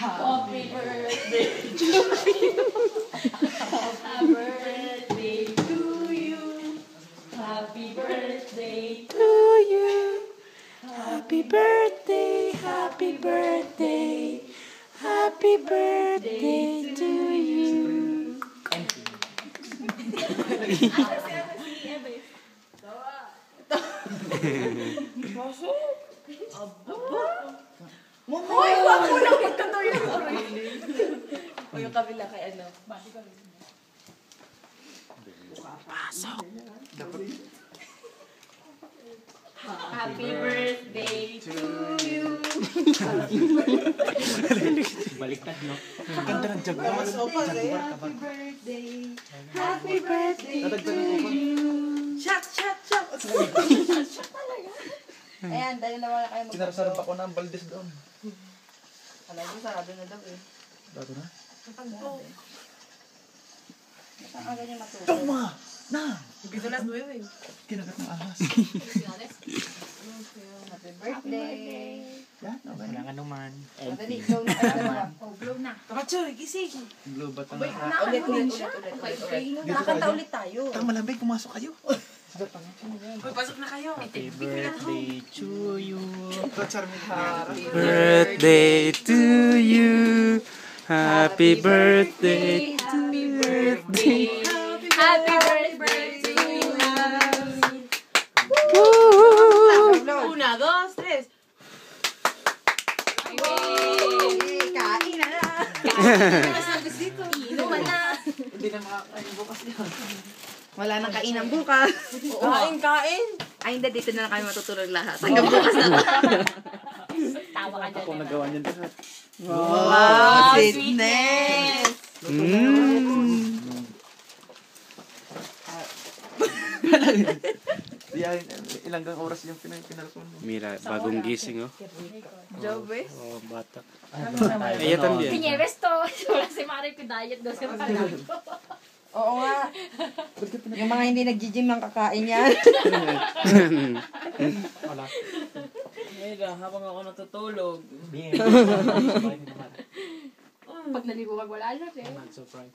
Happy birthday to you. Happy birthday to you. Happy birthday to you. Happy birthday, happy birthday, happy birthday to you. Hoy, wag mo lang magkatayo. O yung kabila kay ano. Pasok. Happy birthday to you. Baliktad, no? Ganda ng Jaguar. Happy birthday. Happy birthday to you. Shot, shot, shot. Shot talaga. Ayan, dahil naman kayo magpapagawa. Sinarasarap ako ng baldes doon. Alam mo, sarado na daw eh. Bago na? Saan ka ganyan matulog? Tama! Na! Dito las 9 eh. Kinagat ng ahas. Happy birthday. Yan, okay. Wala ka naman. Madali, blow na kayo dalawa. Oh, blow na. Kachoy, gising. Blue ba Ulit, tanga? ulit. Nakakanta ulit tayo. Tang malamig, pumasok kayo. Uy, pasok na kayo. Happy birthday to you. Happy Birthday to you. Happy birthday. Happy birthday. Happy birthday to you. Una, dos, tres. Kain na na. Inuman na. Hindi na makakain bukas yan. Wala nang kainan bukas. Kain. Ay, hindi. Dito na lang kami matutulog lahat. Hanggang bukas na lang. Tawa ka dyan. Ako nagawa niyan lahat. Wow, sweetness. Ilang oras yung pinarapon mo? Mira, bagong gising oh. Jobe. Oh, bata. Ella también. Pinyeres to. Wala si Mari ko diet daw sa pagkain. Oo nga. Yung mga hindi nag-gym ang kakain yan. Wala. Mira, habang ako natutulog. Pag naligo wag wala na eh. Surprise.